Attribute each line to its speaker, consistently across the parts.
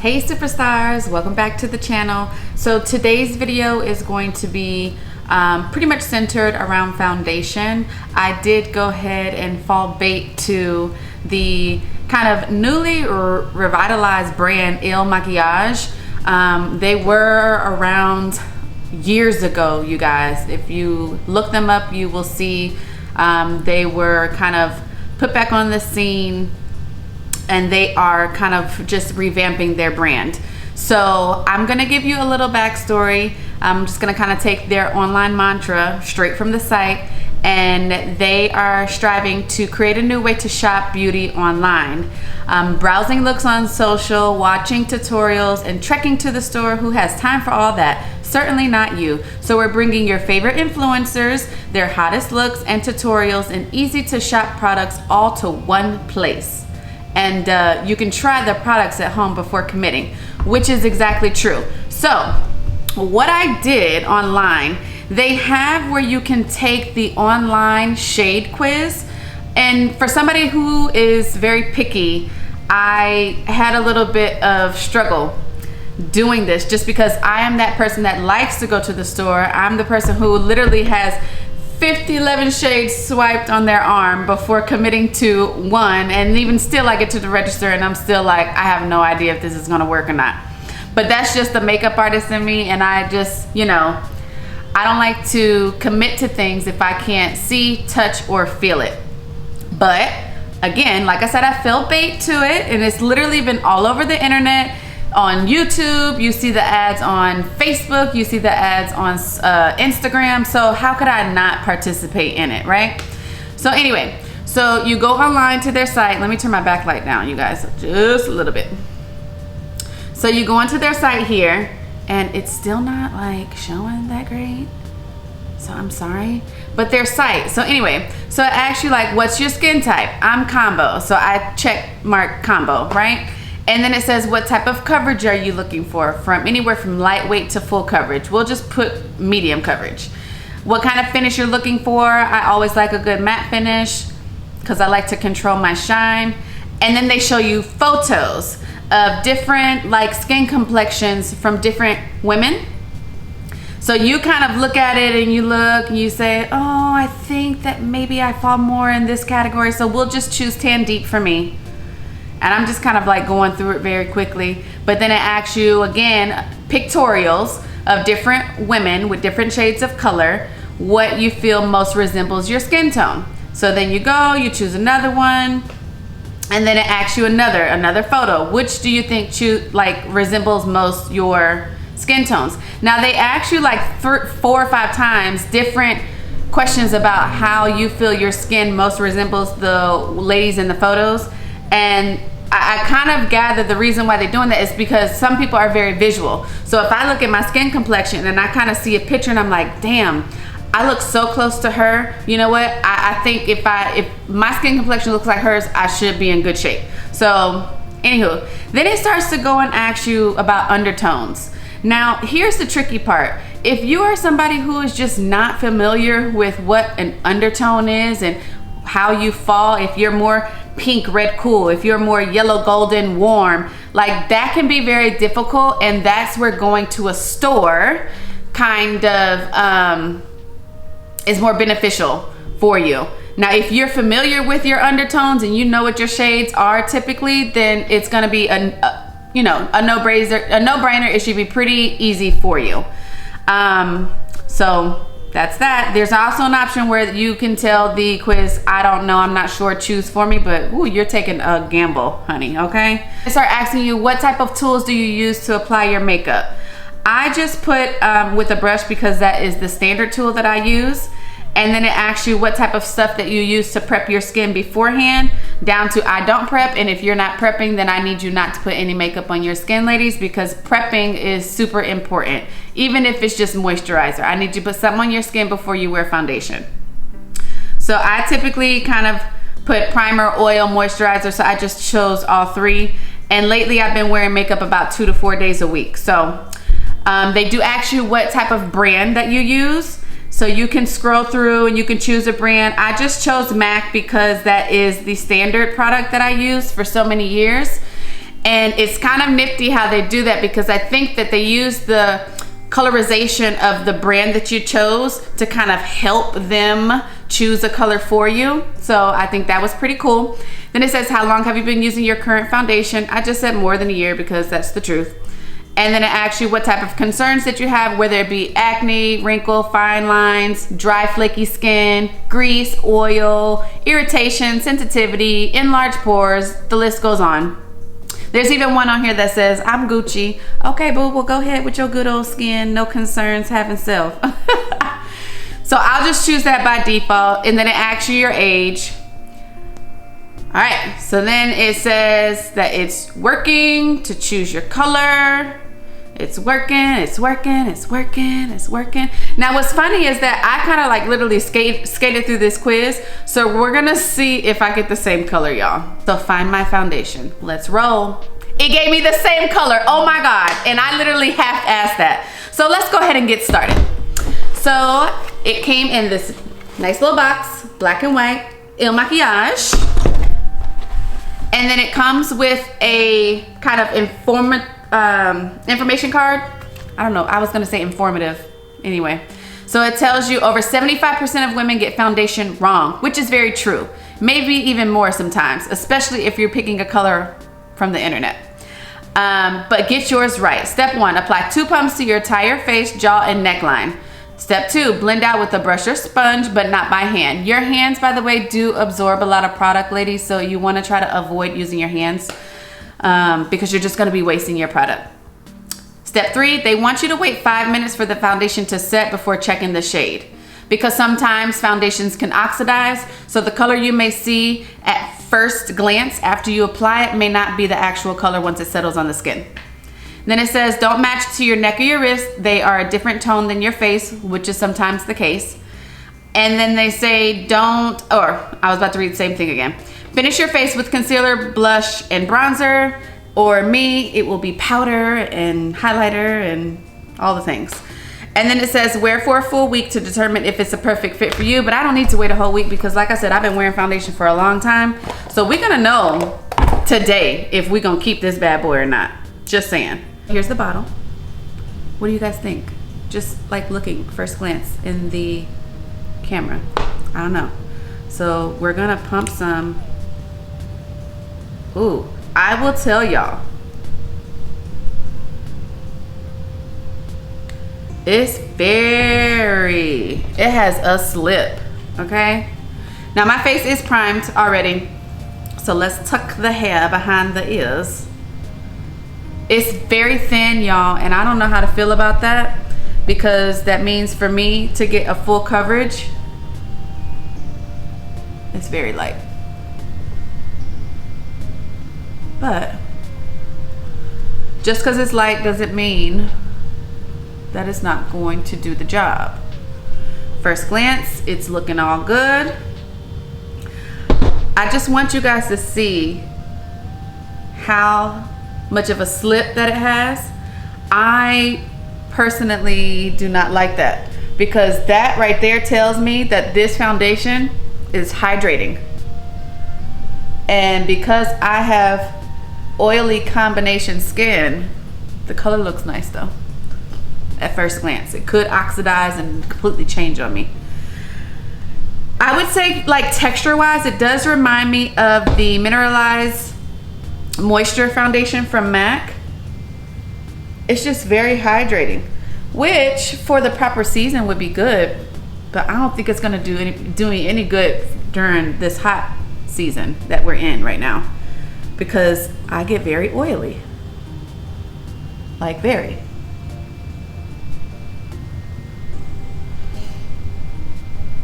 Speaker 1: Hey superstars, welcome back to the channel. So today's video is going to be pretty much centered around foundation. I did go ahead and fall bait to the kind of newly revitalized brand Makiage. They were around years ago, you guys. If you look them up, you will see they were kind of put back on the scene, and they are kind of just revamping their brand. So I'm gonna give you a little backstory. I'm just gonna kind of take their online mantra straight from the site, and they are striving to create a new way to shop beauty online. Browsing looks on social, watching tutorials, and trekking to the store. Who has time for all that? Certainly not you. So we're bringing your favorite influencers, their hottest looks and tutorials, and easy to shop products all to one place. And you can try the products at home before committing, which is exactly true. So what I did online, they have where you can take the online shade quiz. And for somebody who is very picky, I had a little bit of struggle doing this, just because I am that person that likes to go to the store. I'm the person who literally has 11 shades swiped on their arm before committing to one, and even still I get to the register and I'm still like, I have no idea if this is gonna work or not. But that's just the makeup artist in me, and I just, you know, I don't like to commit to things if I can't see, touch, or feel it. But again, like I said, I fell bait to it, and it's literally been all over the internet. On YouTube, you see the ads on Facebook, you see the ads on Instagram. So how could I not participate in it, right? So anyway, so you go online to their site. Let me turn my backlight down, you guys, just a little bit. So you go onto their site here, and it's still not like showing that great. So I'm sorry, but their site. So anyway, so it asks you like, what's your skin type? I'm combo, so I check mark combo, right? And then it says, what type of coverage are you looking for? From anywhere from lightweight to full coverage. We'll just put medium coverage. What kind of finish you're looking for? I always like a good matte finish because I like to control my shine. And then they show you photos of different like skin complexions from different women. So you kind of look at it and you look and you say, oh, I think that maybe I fall more in this category. So we'll just choose Tan Deep for me. And I'm just kind of like going through it very quickly. But then it asks you again, pictorials of different women with different shades of color, what you feel most resembles your skin tone. So then you go, you choose another one, and then it asks you another photo. Which do you think resembles most your skin tones? Now they ask you like 4 or 5 times different questions about how you feel your skin most resembles the ladies in the photos. And I kind of gather the reason why they're doing that is because some people are very visual. So if I look at my skin complexion and I kind of see a picture and I'm like, damn, I look so close to her. You know what? I think if my skin complexion looks like hers, I should be in good shape. So anywho, then it starts to go and ask you about undertones. Now, here's the tricky part. If you are somebody who is just not familiar with what an undertone is and how you fall, if you're more pink, red, cool, if you're more yellow, golden, warm, like that can be very difficult, and that's where going to a store kind of is more beneficial for you. Now, if you're familiar with your undertones and you know what your shades are typically, then it's gonna be a no-brainer. It should be pretty easy for you. So that's that. There's also an option where you can tell the quiz, I don't know, I'm not sure, choose for me, but ooh, you're taking a gamble, honey, okay? They start asking you, what type of tools do you use to apply your makeup? I just put with a brush because that is the standard tool that I use. And then it asks you what type of stuff that you use to prep your skin beforehand, down to I don't prep. And if you're not prepping, then I need you not to put any makeup on your skin, ladies, because prepping is super important. Even if it's just moisturizer, I need you to put something on your skin before you wear foundation. So I typically kind of put primer, oil, moisturizer. So I just chose all 3. And lately I've been wearing makeup about 2 to 4 days a week. So they do ask you what type of brand that you use. So you can scroll through and you can choose a brand. I just chose MAC because that is the standard product that I use for so many years. And it's kind of nifty how they do that, because I think that they use the colorization of the brand that you chose to kind of help them choose a color for you. So I think that was pretty cool. Then it says, how long have you been using your current foundation? I just said more than a year because that's the truth. And then it asks you what type of concerns that you have, whether it be acne, wrinkle, fine lines, dry flaky skin, grease, oil, irritation, sensitivity, enlarged pores, the list goes on. There's even one on here that says, I'm Gucci. Okay, boo, well, go ahead with your good old skin, no concerns, having self. So I'll just choose that by default, and then it asks you your age. All right, so then it says that it's working to choose your color. It's working, it's working, it's working, it's working. Now what's funny is that I kind of like literally skated through this quiz. So we're gonna see if I get the same color, y'all. So find my foundation, let's roll. It gave me the same color, oh my God. And I literally half-assed that. So let's go ahead and get started. So it came in this nice little box, black and white, Makiage. And then it comes with a kind of information card. I don't know, I was gonna say informative. Anyway, so it tells you over 75% of women get foundation wrong, which is very true. Maybe even more sometimes, especially if you're picking a color from the internet. But get yours right. Step 1, apply 2 pumps to your entire face, jaw, and neckline. Step 2, blend out with a brush or sponge, but not by hand. Your hands, by the way, do absorb a lot of product, ladies, so you want to try to avoid using your hands because you're just going to be wasting your product. Step 3, they want you to wait 5 minutes for the foundation to set before checking the shade, because sometimes foundations can oxidize, so the color you may see at first glance after you apply it may not be the actual color once it settles on the skin. Then it says, don't match to your neck or your wrist. They are a different tone than your face, which is sometimes the case. And then they say I was about to read the same thing again. Finish your face with concealer, blush, and bronzer. Or me, it will be powder and highlighter and all the things. And then it says, wear for a full week to determine if it's a perfect fit for you. But I don't need to wait a whole week because, like I said, I've been wearing foundation for a long time. So we're gonna know today if we're gonna keep this bad boy or not. Just saying. Here's the bottle. What do you guys think? Just like looking first glance in the camera. I don't know. So we're gonna pump some. Ooh, I will tell y'all. It has a slip, okay? Now my face is primed already. So let's tuck the hair behind the ears. It's very thin, y'all, and I don't know how to feel about that, because that means for me to get a full coverage, it's very light. But just because it's light doesn't mean that it's not going to do the job. First glance, it's looking all good. I just want you guys to see how much of a slip that it has. I personally do not like that, because that right there tells me that this foundation is hydrating. And because I have oily combination skin, the color looks nice though at first glance. It could oxidize and completely change on me. I would say, like, texture wise, it does remind me of the Mineralized Moisture foundation from MAC. It's just very hydrating, which for the proper season would be good, but I don't think it's gonna do me any good during this hot season that we're in right now, because I get very oily, like very.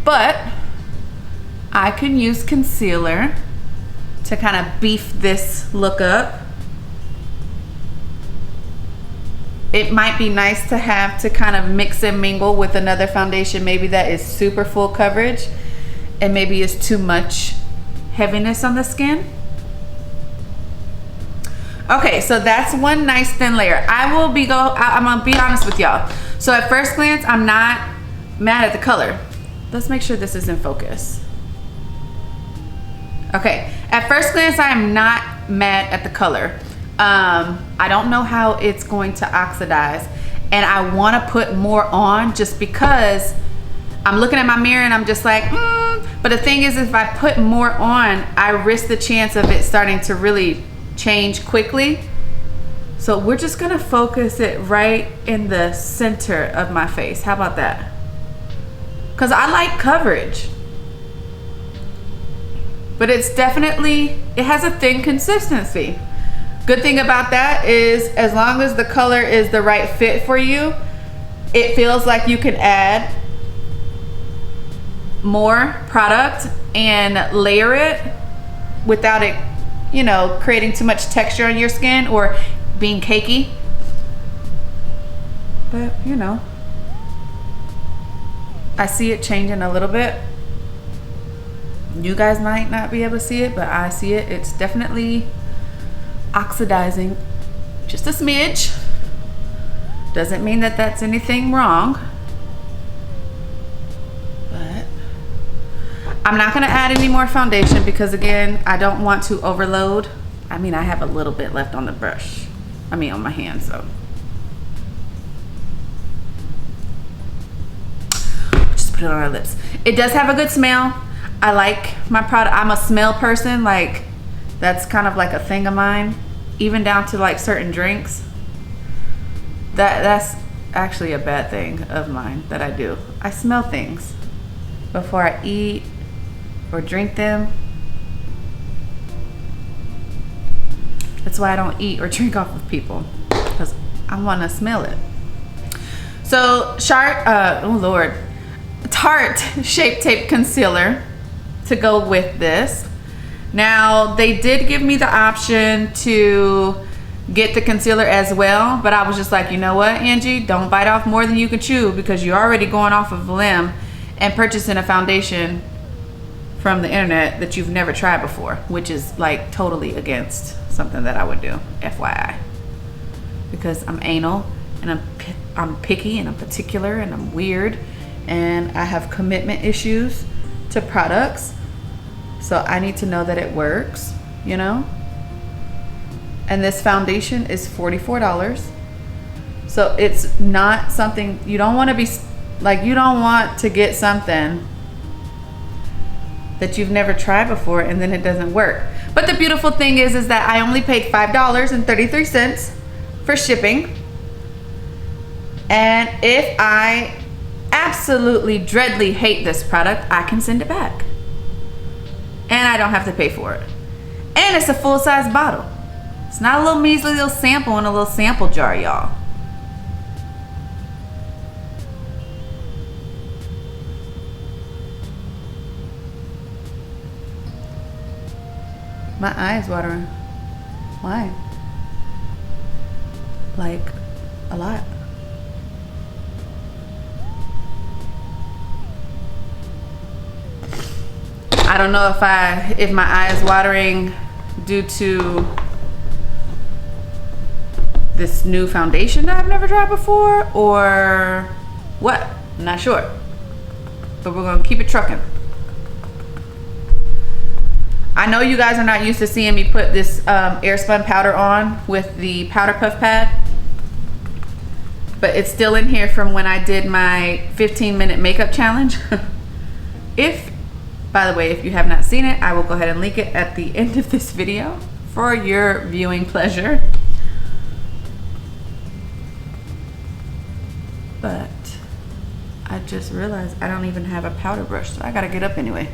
Speaker 1: But I can use concealer to kind of beef this look up. It might be nice to have to kind of mix and mingle with another foundation, maybe that is super full coverage and maybe is too much heaviness on the skin. Okay, so that's one nice thin layer. I'm gonna be honest with y'all. So at first glance, I'm not mad at the color. Let's make sure this is in focus. Okay, at first glance, I am not mad at the color. I don't know how it's going to oxidize, and I want to put more on just because I'm looking at my mirror and I'm just like, but the thing is, if I put more on, I risk the chance of it starting to really change quickly. So we're just gonna focus it right in the center of my face. How about that? Because I like coverage. But it's definitely, it has a thin consistency. Good thing about that is, as long as the color is the right fit for you, it feels like you can add more product and layer it without it, you know, creating too much texture on your skin or being cakey. But you know, I see it changing a little bit. You guys might not be able to see it, but I see it. It's definitely oxidizing just a smidge. Doesn't mean that that's anything wrong, but I'm not gonna add any more foundation because, again, I don't want to overload. I mean, I have a little bit left on the brush. I mean, on my hand, so. Just put it on our lips. It does have a good smell. I like my product. I'm a smell person. Like, that's kind of like a thing of mine, even down to like certain drinks. That's actually a bad thing of mine that I do. I smell things before I eat or drink them. That's why I don't eat or drink off of people, because I want to smell it. So Tarte Shape Tape Concealer to go with this. Now, they did give me the option to get the concealer as well, but I was just like, you know what, Angie, don't bite off more than you can chew, because you're already going off of a limb and purchasing a foundation from the internet that you've never tried before, which is like totally against something that I would do, FYI, because I'm anal and I'm picky and I'm particular and I'm weird and I have commitment issues to products. So I need to know that it works, you know? And this foundation is $44. So it's not something, you don't want to be, like, you don't want to get something that you've never tried before and then it doesn't work. But the beautiful thing is that I only paid $5.33 for shipping. And if I absolutely dreadly hate this product, I can send it back. And I don't have to pay for it. And it's a full-size bottle. It's not a little measly little sample in a little sample jar, y'all. My eye is watering. Why? Like, a lot. I don't know if my eye is watering due to this new foundation that I've never tried before or what. I'm not sure. But we're gonna keep it trucking. I know you guys are not used to seeing me put this airspun powder on with the powder puff pad, but it's still in here from when I did my 15-minute makeup challenge. By the way, if you have not seen it, I will go ahead and link it at the end of this video for your viewing pleasure. But I just realized I don't even have a powder brush, so I gotta get up anyway.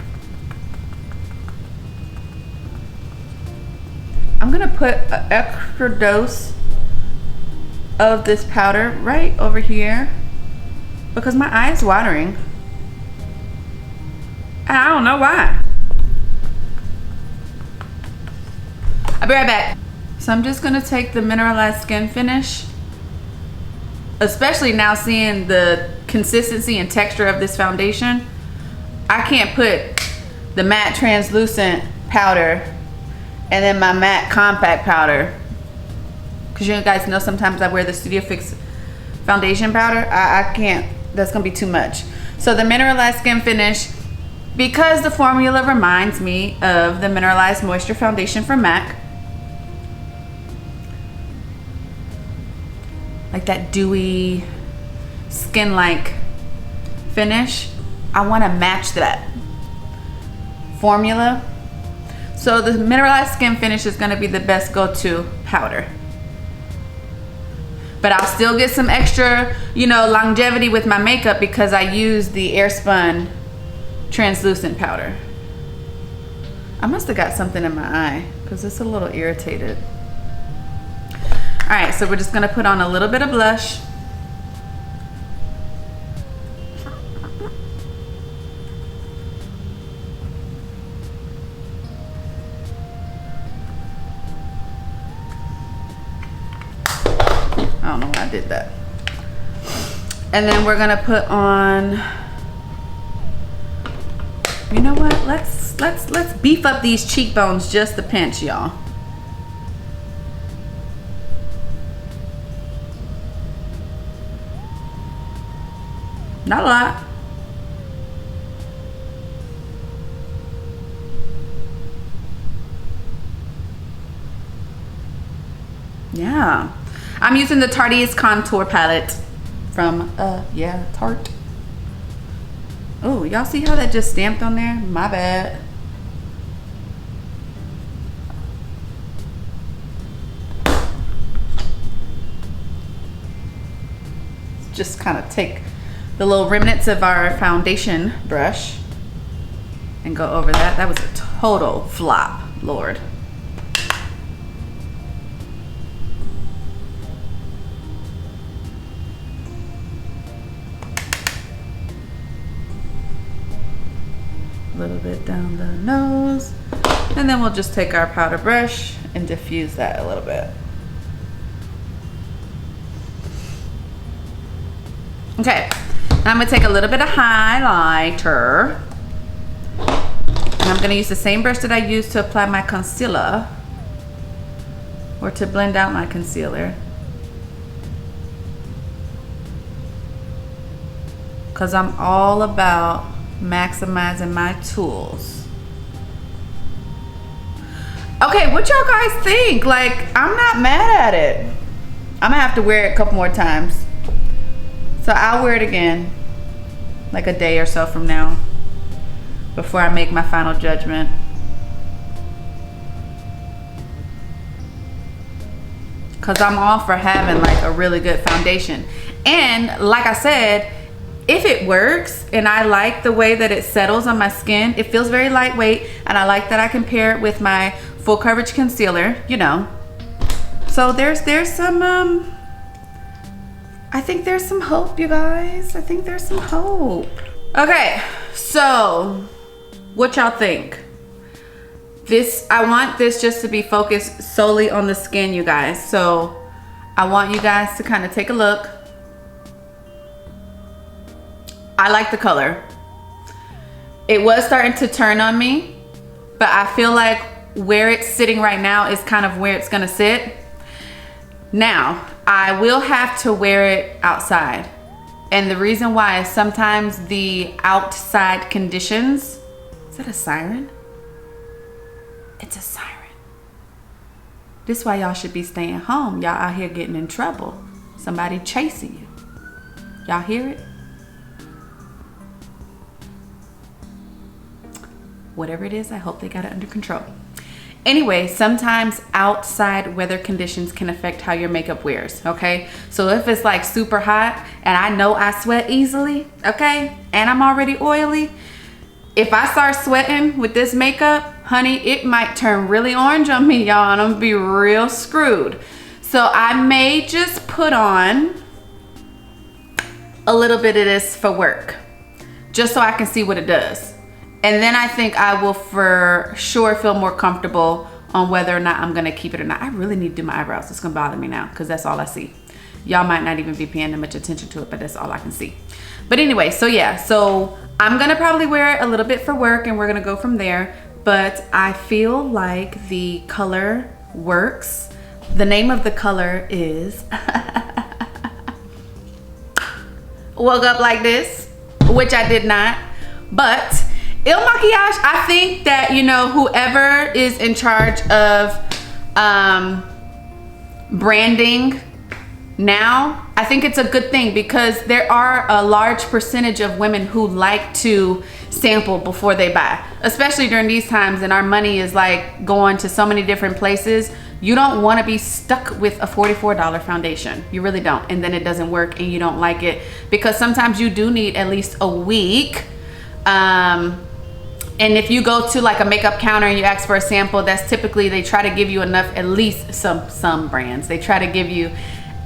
Speaker 1: I'm gonna put an extra dose of this powder right over here because my eye is watering. And I don't know why. I'll be right back. So I'm just gonna take the mineralized skin finish, especially now seeing the consistency and texture of this foundation. I can't put the matte translucent powder and then my matte compact powder, because you guys know sometimes I wear the Studio Fix foundation powder. I can't, that's gonna be too much. So the mineralized skin finish, because the formula reminds me of the Mineralized Moisture Foundation from MAC, like that dewy skin-like finish, I want to match that formula. So the mineralized skin finish is going to be the best go-to powder. But I'll still get some extra, you know, longevity with my makeup because I use the Airspun translucent powder. I must have got something in my eye because it's a little irritated. All right, so we're just gonna put on a little bit of blush. I don't know why I did that. And then we're gonna put on, you know what? Let's beef up these cheekbones just a pinch, y'all. Not a lot. Yeah. I'm using the Tarte's Contour Palette from, Tarte. Oh, y'all see how that just stamped on there? My bad. Just kind of take the little remnants of our foundation brush and go over that. That was a total flop, Lord. A little bit down the nose, and then we'll just take our powder brush and diffuse that a little bit. Okay, now I'm gonna take a little bit of highlighter, and I'm gonna use the same brush that I used to apply my concealer, or to blend out my concealer, because I'm all about maximizing my tools. Okay, what y'all guys think? Like, I'm not mad at it. I'm gonna have to wear it a couple more times. So I'll wear it again, like a day or so from now, before I make my final judgment. Cause I'm all for having like a really good foundation. And like I said, if it works and I like the way that it settles on my skin, it feels very lightweight, and I like that I can pair it with my full coverage concealer, you know. So there's some, I think there's some hope, you guys. I think there's some hope. Okay, so what y'all think? I want this just to be focused solely on the skin, you guys. So I want you guys to kind of take a look. I like the color. It was starting to turn on me, but I feel like where it's sitting right now is kind of where it's gonna sit. Now, I will have to wear it outside. And the reason why is sometimes the outside conditions, is that a siren? It's a siren. This is why y'all should be staying home. Y'all out here getting in trouble. Somebody chasing you. Y'all hear it? Whatever it is, I hope they got it under control. Anyway, sometimes outside weather conditions can affect how your makeup wears, okay? So if it's like super hot and I know I sweat easily, okay? And I'm already oily, if I start sweating with this makeup, honey, it might turn really orange on me, y'all, and I'm gonna be real screwed. So I may just put on a little bit of this for work, just so I can see what it does. And then I think I will for sure feel more comfortable on whether or not I'm gonna keep it or not. I really need to do my eyebrows. It's gonna bother me now because that's all I see. Y'all might not even be paying that much attention to it, but that's all I can see. But anyway, so yeah, so I'm gonna probably wear it a little bit for work and we're gonna go from there. But I feel like the color works. The name of the color is Woke Up Like This, which I did not, but Il Makiage, I think that, you know, whoever is in charge of branding now, I think it's a good thing because there are a large percentage of women who like to sample before they buy, especially during these times, and our money is like going to so many different places. You don't want to be stuck with a $44 foundation. You really don't. And then it doesn't work and you don't like it, because sometimes you do need at least a week. And if you go to like a makeup counter and you ask for a sample, that's typically, they try to give you enough, at least some brands, they try to give you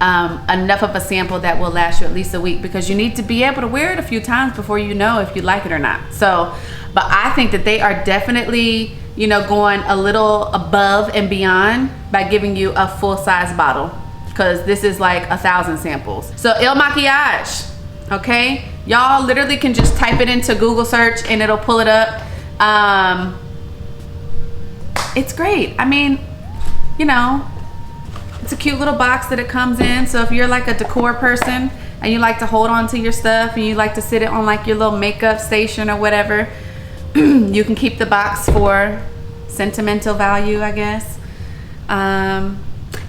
Speaker 1: enough of a sample that will last you at least a week, because you need to be able to wear it a few times before you know if you like it or not. So, but I think that they are definitely, you know, going a little above and beyond by giving you a full-size bottle, because this is like 1,000 samples. So Il Makiage, okay, y'all literally can just type it into Google search and it'll pull it up. It's great. I mean, you know, it's a cute little box that it comes in. So if you're like a decor person and you like to hold on to your stuff and you like to sit it on like your little makeup station or whatever, you can keep the box for sentimental value, I guess. And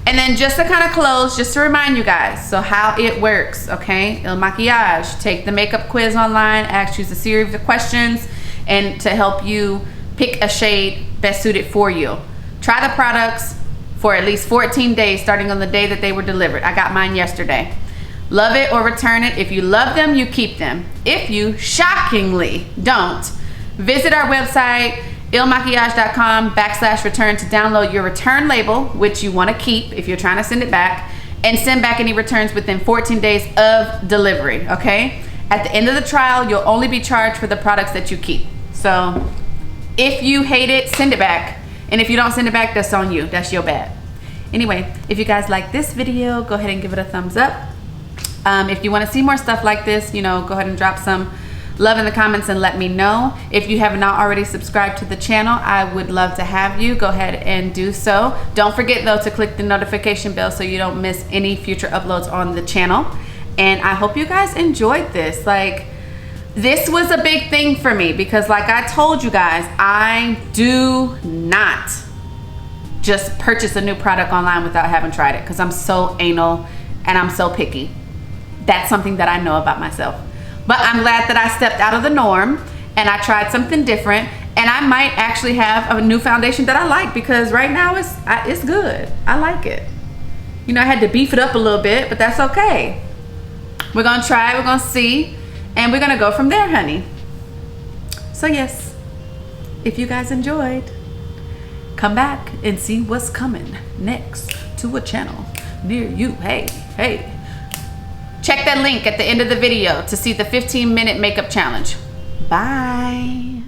Speaker 1: then just to kind of close, just to remind you guys, so how it works, okay? Il Makiage, take the makeup quiz online, ask you a series of questions and to help you pick a shade best suited for you. Try the products for at least 14 days starting on the day that they were delivered. I got mine yesterday. Love it or return it. If you love them, you keep them. If you shockingly don't, visit our website, ilmakiage.com/return to download your return label, which you want to keep if you're trying to send it back, and send back any returns within 14 days of delivery, okay? At the end of the trial, you'll only be charged for the products that you keep. So if you hate it, send it back. And if you don't send it back, that's on you. That's your bad. Anyway, if you guys like this video, go ahead and give it a thumbs up. If you want to see more stuff like this, you know, go ahead and drop some love in the comments and let me know. If you have not already subscribed to the channel, I would love to have you. Go ahead and do so. Don't forget though to click the notification bell so you don't miss any future uploads on the channel. And I hope you guys enjoyed this. Like, this was a big thing for me because like I told you guys, I do not just purchase a new product online without having tried it, because I'm so anal and I'm so picky. That's something that I know about myself. But I'm glad that I stepped out of the norm and I tried something different, and I might actually have a new foundation that I like, because right now it's good. I like it. You know, I had to beef it up a little bit, but that's okay. We're gonna try, we're gonna see, and we're gonna go from there, honey. So yes, if you guys enjoyed, come back and see what's coming next to a channel near you. Hey, check that link at the end of the video to see the 15-minute makeup challenge. Bye.